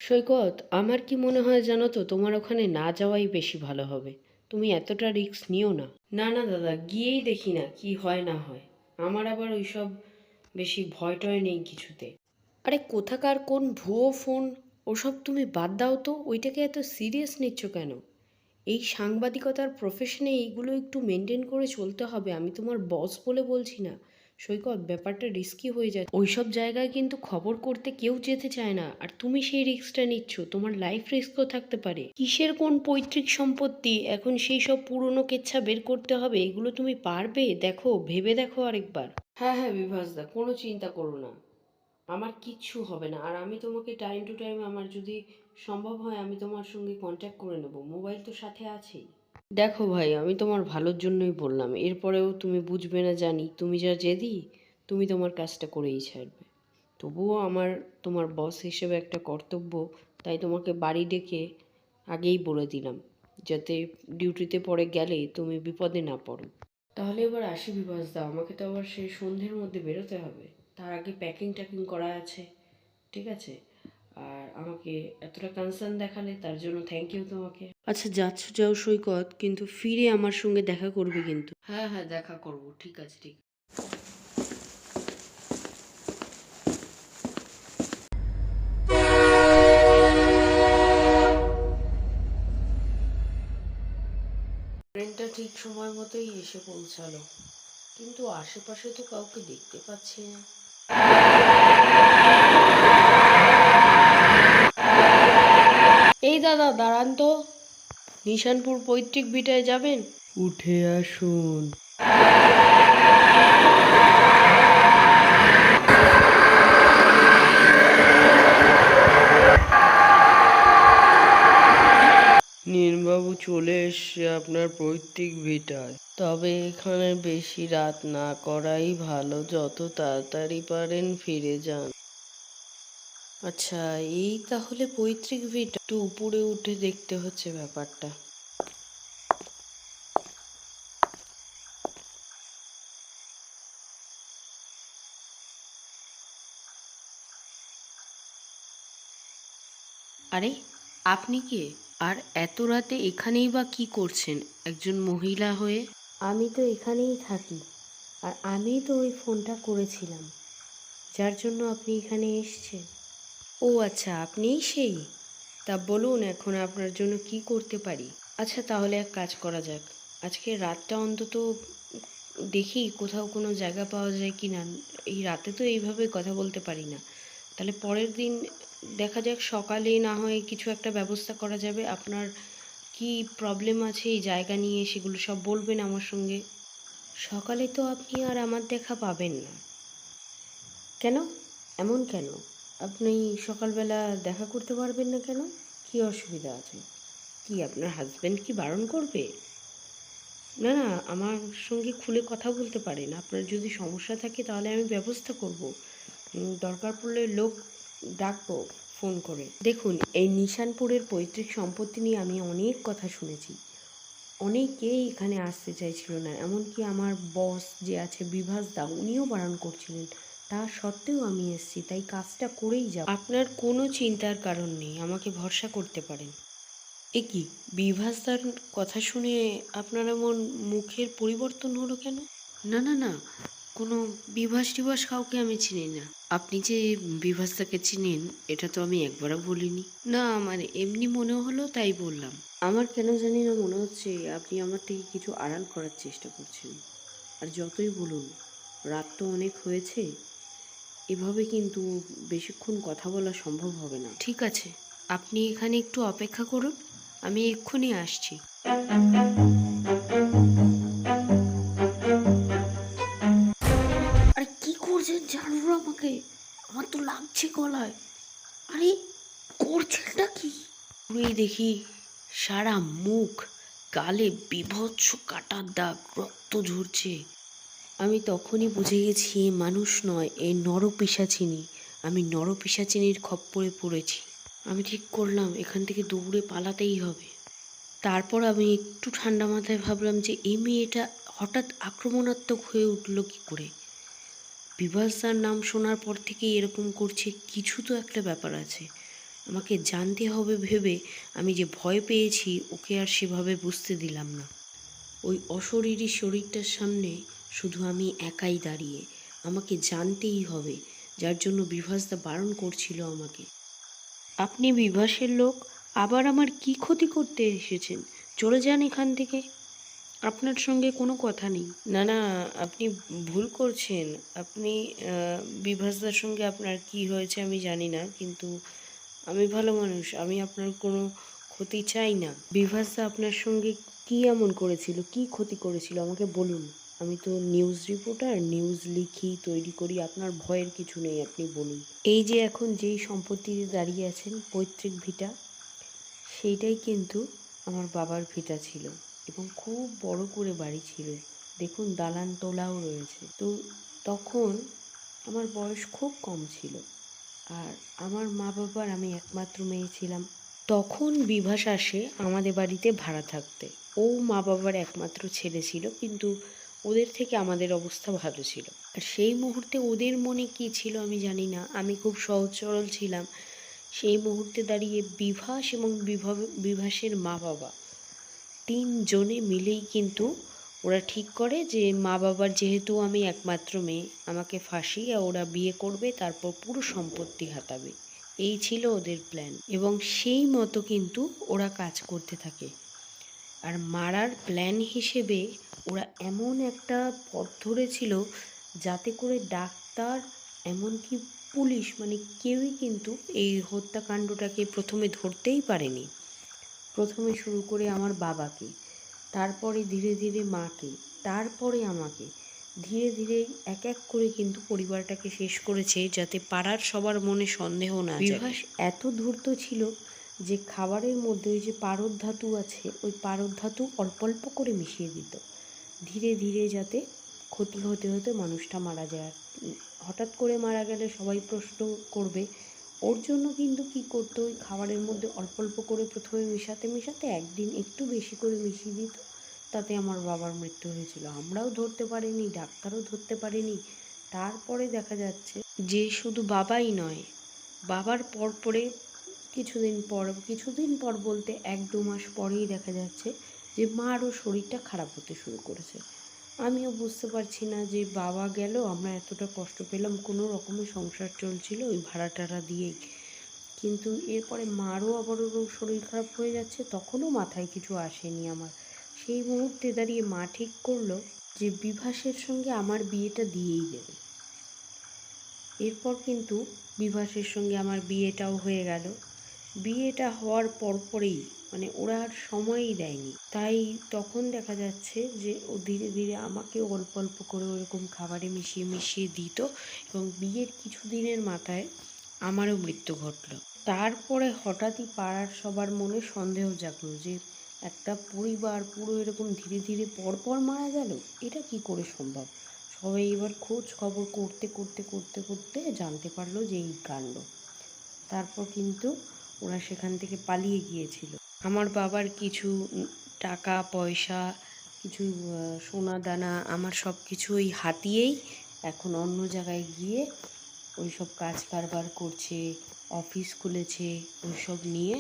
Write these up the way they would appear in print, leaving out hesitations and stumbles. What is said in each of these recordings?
সৈকত, আমার কি মনে হয় জানো তো, তোমার ওখানে না যাওয়াই বেশি ভালো হবে। তুমি এতটা রিস্ক নিও না। না না দাদা, গিয়েই দেখি না কি হয় না হয়। আমার আবার ওইসব বেশি ভয় টয় নেই কিছুতে। আরে কোথাকার কোন ভুয়ো ফোন, ওসব তুমি বাদ দাও তো। ওইটাকে এত সিরিয়াস নিচ্ছ কেন? এই সাংবাদিকতার প্রফেশনে এইগুলো একটু মেনটেন করে চলতে হবে। আমি তোমার বস বলে বলছি না সৈকত, ব্যাপারটা রিস্কি হয়ে যায়। ওইসব জায়গায় কিন্তু খবর করতে কেউ যেতে চায় না, আর তুমি সেই রিস্কটা নিচ্ছ। তোমার লাইফ রিস্কও থাকতে পারে। কিসের কোন পৈতৃক সম্পত্তি, এখন সেই সব পুরনো কেচ্ছা বের করতে হবে? এগুলো তুমি পারবে? দেখো, ভেবে দেখো আরেকবার। হ্যাঁ হ্যাঁ বিভাসদা, কোনো চিন্তা করো না, আমার কিচ্ছু হবে না। আর আমি তোমাকে টাইম টু টাইম, আমার যদি সম্ভব হয়, আমি তোমার সঙ্গে কন্ট্যাক্ট করে নেব। মোবাইল তো সাথে আছেই। দেখো ভাই, আমি তোমার ভালোর জন্যই বললাম। এরপরেও তুমি বুঝবে না জানি, তুমি যা জেদি, তুমি তোমার কাজটা করেই ছাড়বে। তবুও আমার তোমার বস হিসেবে একটা কর্তব্য, তাই তোমাকে বাড়ি ডেকে আগেই বলে দিলাম, যাতে ডিউটিতে পরে গেলে তুমি বিপদে না পড়ো। তাহলে এবার আসি বিভাসদা, আমাকে তো আবার সেই সন্ধ্যের মধ্যে বেরোতে হবে। তার আগে প্যাকিং ট্যাকিং করা আছে। ঠিক আছে? আর আমাকে এতটা কনসার্ন দেখালে তার জন্য থ্যাংক ইউ তোমাকে। আচ্ছা, যাচ্ছ যাও সৈকত, কিন্তু ফিরে আমার সঙ্গে দেখা করবে কিন্তু। হ্যাঁ হ্যাঁ, দেখা করব। ঠিক আছে, ঠিক আছে। ট্রেনটা ঠিক সময় মতোই এসে পৌঁছালো, কিন্তু আশেপাশে তো কাউকে দেখতে পাচ্ছি না। এই দাদা, দাঁড়ান তো। নিশানপুর পৈতৃক ভিটায় যাবেন? উঠে আসুন। নীলবাবু চলে এসছে আপনার পৈতৃক ভিটায়। তবে এখানে বেশি রাত না করাই ভালো, যত তাড়াতাড়ি পারেন ফিরে যান। আচ্ছা, এই তাহলে পৈতৃক ভিটা। একটু উপরে উঠে দেখতে হচ্ছে ব্যাপারটা। আরে, আপনি কে? আর এত রাতে এখানেই বা কি করছেন একজন মহিলা হয়ে? আমি তো এখানেই থাকি, আর আমিই তো ওই ফোনটা করেছিলাম, যার জন্য আপনি এখানে এসেছেন। ও আচ্ছা, আপনিই সেই। তা বলুন, এখন আপনার জন্য কি করতে পারি? আচ্ছা, তাহলে এক কাজ করা যাক। আজকে রাতটা অন্তত দেখি কোথাও কোনো জায়গা পাওয়া যায় কি না। এই রাতে তো এইভাবে কথা বলতে পারি না। তাহলে পরের দিন দেখা যাক, সকালে না হয় কিছু একটা ব্যবস্থা করা যাবে। আপনার কি প্রবলেম আছে এই জায়গা নিয়ে, সেগুলো সব বলবেন আমার সঙ্গে। সকালে তো আপনি আর আমার দেখা পাবেন না। কেন? এমন কেন? আপনি সকালবেলা দেখা করতে পারবেন না কেন? কি অসুবিধা আছে? কি আপনার হাজব্যান্ড কি বারণ করবে? না না, আমার সঙ্গে খুলে কথা বলতে পারেন। আপনার যদি সমস্যা থাকে তাহলে আমি ব্যবস্থা করব। দরকার পড়লে লোক ডাকবো ফোন করে। দেখুন, এই নিশানপুরের পৈতৃক সম্পত্তি নিয়ে আমি অনেক কথা শুনেছি। অনেকেই এখানে আসতে চাইছিল না, এমনকি আমার বস যে আছে বিভাস দা, উনিও বারণ করছিলেন। তা সত্ত্বেও আমি এসেছি, তাই কাজটা করেই যাব। আপনার কোনো চিন্তার কারণ নেই, আমাকে ভরসা করতে পারেন। এ কি, বিভাস দার কথা শুনে আপনার এমন মুখের পরিবর্তন হলো কেন? না না না, কোনো বিভাস টিভাস কাউকে আমি চিনি না। আপনি যে বিভাসদাকে চিনেন, এটা তো আমি একবারও বলিনি। না, মানে এমনি মনে হলো তাই বললাম। আমার কেন জানি না মনে হচ্ছে আপনি আমার থেকে কিছু আড়াল করার চেষ্টা করছেন। আর যতই বলুন, রাত তো অনেক হয়েছে, এভাবে কিন্তু বেশিক্ষণ কথা বলা সম্ভব হবে না। ঠিক আছে, আপনি এখানে একটু অপেক্ষা করুন, আমি এক্ষুনি আসছি। আরে কি করছেন, জানুন আমাকে, আমার তো লাগছে গলায়। আরে করছেনটা কি? পুরোই দেখি সারা মুখ, গালে বিভৎস কাটার দাগ, রক্ত ঝরছে। আমি তখনই বুঝে গেছি এ মানুষ নয়, এ নরপিশাচিনী। আমি নরপিশাচিনীর খপ্পরে পড়েছি। আমি ঠিক করলাম এখান থেকে দৌড়ে পালাতেই হবে। তারপর আমি একটু ঠান্ডা মাথায় ভাবলাম যে এই মেয়েটা হঠাৎ আক্রমণাত্মক হয়ে উঠলো কি করে। বিভাসদার নাম শোনার পর থেকেই এরকম করছে, কিছু তো একটা ব্যাপার আছে। আমাকে জানতে হবে ভেবে আমি যে ভয় পেয়েছি ওকে আর সেভাবে বুঝতে দিলাম না। ওই অশরীরী শরীরটার সামনে শুধু আমি একাই দাঁড়িয়ে, আমাকে জানতেই হবে, যার জন্য বিভাসদা বারণ করছিল আমাকে। আপনি বিভাসের লোক, আবার আমার কি ক্ষতি করতে এসেছেন? চলে যান এখান থেকে, আপনার সঙ্গে কোনো কথা নেই। না না, আপনি ভুল করছেন। আপনি বিভাসদার সঙ্গে আপনার কি হয়েছে আমি জানি না, কিন্তু আমি ভালো মানুষ, আমি আপনার কোনো ক্ষতি চাই না। বিভাসদা আপনার সঙ্গে কি এমন করেছিল, কি ক্ষতি করেছিল আমাকে বলুন। আমি তো নিউজ রিপোর্টার, নিউজ লিখি, তৈরি করি, আপনার ভয়ের কিছু নেই, আপনি বলুন। এই যে এখন যেই সম্পত্তিতে দাঁড়িয়ে আছেন, পৈতৃক ভিটা, সেইটাই কিন্তু আমার বাবার ভিটা ছিল এবং খুব বড় করে বাড়ি ছিল। দেখুন দালান তোলাও রয়েছে। তো তখন আমার বয়স খুব কম ছিল, আর আমার মা বাবার আমি একমাত্র মেয়ে ছিলাম। তখন বিভাস আসে আমাদের বাড়িতে ভাড়া থাকতে। ও মা বাবার একমাত্র ছেলে ছিল, কিন্তু ওদের থেকে আমাদের অবস্থা ভালো ছিল। আর সেই মুহূর্তে ওদের মনে কী ছিল আমি জানি না, আমি খুব সহজ সরল ছিলাম। সেই মুহূর্তে দাঁড়িয়ে বিভাস এবং বিভাসের মা বাবা তিনজনে মিলেই কিন্তু ওরা ঠিক করে যে মা বাবার যেহেতু আমি একমাত্র মেয়ে, আমাকে ফাঁসিয়ে ওরা বিয়ে করবে, তারপর পুরো সম্পত্তি হাতাবে। এই ছিল ওদের প্ল্যান এবং সেই মতো কিন্তু ওরা কাজ করতে থাকে। আর মারার প্ল্যান হিসেবে ওরা এমন একটা পথ ধরেছিল যাতে করে ডাক্তার, এমনকি পুলিশ, মানে কেউই কিন্তু এই হত্যাকাণ্ডটাকে প্রথমে ধরতেই পারেনি। প্রথমে শুরু করে আমার বাবাকে, তারপরে ধীরে ধীরে মাকে, তারপরে আমাকে, ধীরে ধীরে এক এক করে কিন্তু পরিবারটাকে শেষ করেছে, যাতে পাড়ার সবার মনে সন্দেহ না জাগে। বিভাস এত ধূর্ত ছিল যে খাবারের মধ্যে ওই যে পারদ ধাতু আছে, ওই পারদ ধাতু অল্প অল্প করে মিশিয়ে দিত, ধীরে ধীরে যাতে ক্ষতি হতে হতে মানুষটা মারা যায়। হঠাৎ করে মারা গেলে সবাই প্রশ্ন করবে। ওর জন্য কিন্তু কী করতো, ওই খাবারের মধ্যে অল্প অল্প করে প্রথমে মেশাতে মেশাতে একদিন একটু বেশি করে মিশিয়ে দিত, তাতে আমার বাবার মৃত্যু হয়েছিল। আমরাও ধরতে পারিনি, ডাক্তারও ধরতে পারিনি। তারপরে দেখা যাচ্ছে যে শুধু বাবাই নয়, বাবার পরে কিছুদিন পর বলতে 1-2 মাস পরেই দেখা যাচ্ছে যে মারও শরীরটা খারাপ হতে শুরু করেছে। আমিও বুঝতে পারছি না যে বাবা গেল, আমরা এতটা কষ্ট পেলাম, কোনো রকমের সংসার চলছিল ওই ভাড়া টাড়া দিয়েই, কিন্তু এরপরে মারও আবারও শরীর খারাপ হয়ে যাচ্ছে, তখনও মাথায় কিছু আসেনি আমার। সেই মুহূর্তে দাঁড়িয়ে মা ঠিক করলো যে বিভাসের সঙ্গে আমার বিয়েটা দিয়েই দেবে। এরপর কিন্তু বিভাসের সঙ্গে আমার বিয়েটাও হয়ে গেল। বিয়েটা হওয়ার পরপরেই মানে ওরা আর সময়ই দেয়নি, তাই তখন দেখা যাচ্ছে যে ও ধীরে ধীরে আমাকেও অল্প অল্প করে ওরকম খাবারে মিশিয়ে মিশিয়ে দিত এবং বিয়ের কিছুদিনের মাথায় আমারও মৃত্যু ঘটল। তারপরে হঠাৎই পাড়ার সবার মনে সন্দেহ জাগলো যে একটা পরিবার পুরো এরকম ধীরে ধীরে পরপর মারা গেল, এটা কি করে সম্ভব। সবাই এবার খোঁজ খবর করতে করতে করতে করতে জানতে পারলো যে এই কাণ্ড। তারপর কিন্তু ওরা সেখান থেকে পালিয়ে গিয়েছিল। আমার বাবার কিছু টাকা পয়সা, কিছু সোনা দানা, আমার সব কিছুই হাতিয়েই এখন অন্য জায়গায় গিয়ে ওই সব কাজ কারবার করছে, অফিস খুলেছে, ওই সব নিয়ে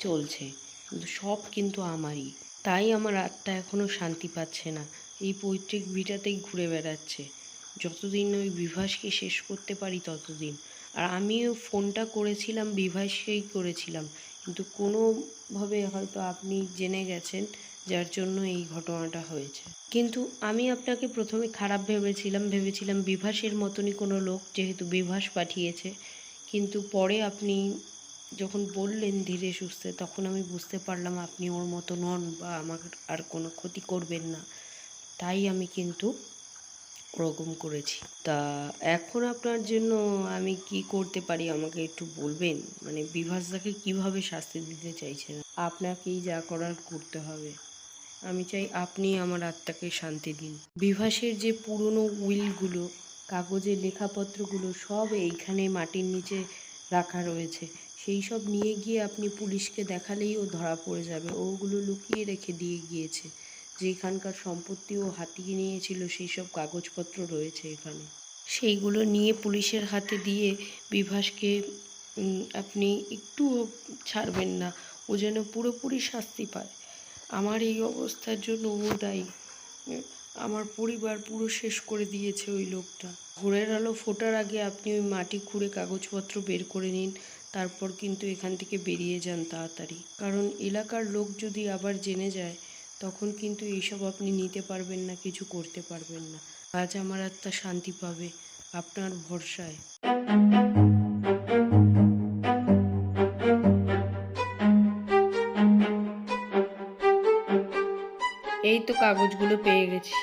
চলছে, কিন্তু সব কিন্তু আমারই। তাই আমার আত্মা এখনও শান্তি পাচ্ছে না, এই পৈতৃক ভিটাতেই ঘুরে বেড়াচ্ছে। যতদিন ওই বিভাসকে শেষ করতে পারি ততদিন। আর আমিও ফোনটা করেছিলাম, বিভাসকেই করেছিলাম, কিন্তু কোনোভাবে হয়তো আপনি জেনে গেছেন, যার জন্য এই ঘটনাটা হয়েছে। কিন্তু আমি আপনাকে প্রথমে খারাপ ভেবেছিলাম বিভাসের মতনই কোনো লোক, যেহেতু বিভাস পাঠিয়েছে, কিন্তু পরে আপনি যখন বললেন ধীরে সুস্থে, তখন আমি বুঝতে পারলাম আপনি ওর মতো নন বা আমার আর কোনো ক্ষতি করবেন না, তাই আমি কিন্তু ওরকম করেছি। তা এখন আপনার জন্য আমি কি করতে পারি আমাকে একটু বলবেন? মানে বিভাসদাকে কিভাবে শাস্তি দিতে চাইছেন? আপনাকেই যা করার করতে হবে। আমি চাই আপনি আমার আত্মাকে শান্তি দিন। বিভাসের যে পুরনো উইলগুলো, কাগজের লেখাপত্রগুলো সব এইখানে মাটির নিচে রাখা রয়েছে, সেই সব নিয়ে গিয়ে আপনি পুলিশকে দেখালেই ও ধরা পড়ে যাবে। ওগুলো লুকিয়ে রেখে দিয়ে গিয়েছে, যে এখানকার সম্পত্তি ও হাতিয়ে নিয়েছিল সেই সব কাগজপত্র রয়েছে এখানে। সেইগুলো নিয়ে পুলিশের হাতে দিয়ে বিভাসকে আপনি একটুও ছাড়বেন না, ও যেন পুরোপুরি শাস্তি পায়। আমার এই অবস্থার জন্য ও দায়ী। উম, আমার পরিবার পুরো শেষ করে দিয়েছে ওই লোকটা। ভোরের আলো ফোটার আগে আপনি ওই মাটি খুঁড়ে কাগজপত্র বের করে নিন, তারপর কিন্তু এখান থেকে বেরিয়ে যান তাড়াতাড়ি। কারণ এলাকার লোক যদি আবার জেনে যায়, তখন কিন্তু এইসব আপনি নিতে পারবেন না, কিছু করতে পারবেন না। আজ আমার আত্মা শান্তি পাবে আপনার ভরসায়। এই তো কাগজগুলো পেয়ে গেছি।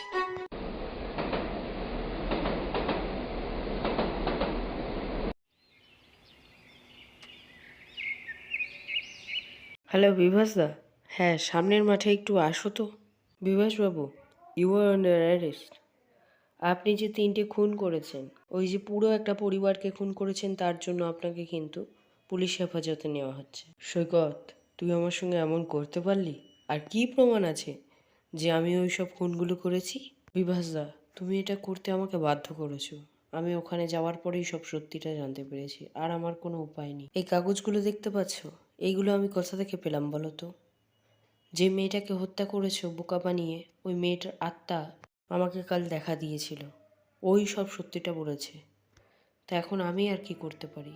হ্যালো বিভাসদা, হ্যাঁ সামনের মাঠে একটু আসো তো। বিভাসবাবু, ইউ আর আন্ডার অ্যারেস্ট। আপনি যে 3টে খুন করেছেন, ওই যে পুরো একটা পরিবারকে খুন করেছেন, তার জন্য আপনাকে কিন্তু পুলিশ হেফাজতে নেওয়া হচ্ছে। সৈকত, তুই আমার সঙ্গে এমন করতে পারলি? আর কি প্রমাণ আছে যে আমি ওই সব খুনগুলো করেছি? বিভাসদা, তুমি এটা করতে আমাকে বাধ্য করেছো। আমি ওখানে যাওয়ার পরেই সব সত্যিটা জানতে পেরেছি, আর আমার কোনো উপায় নেই। এই কাগজগুলো দেখতে পাচ্ছ? এইগুলো আমি কোথা থেকে পেলাম বলো তো? যে মেয়েটাকে হত্যা করেছো বোকা বানিয়ে, ওই মেয়েটার আত্মা আমাকে কাল দেখা দিয়েছিল। ওই সব সত্যিটা বলেছে। তা এখন আমি আর কি করতে পারি?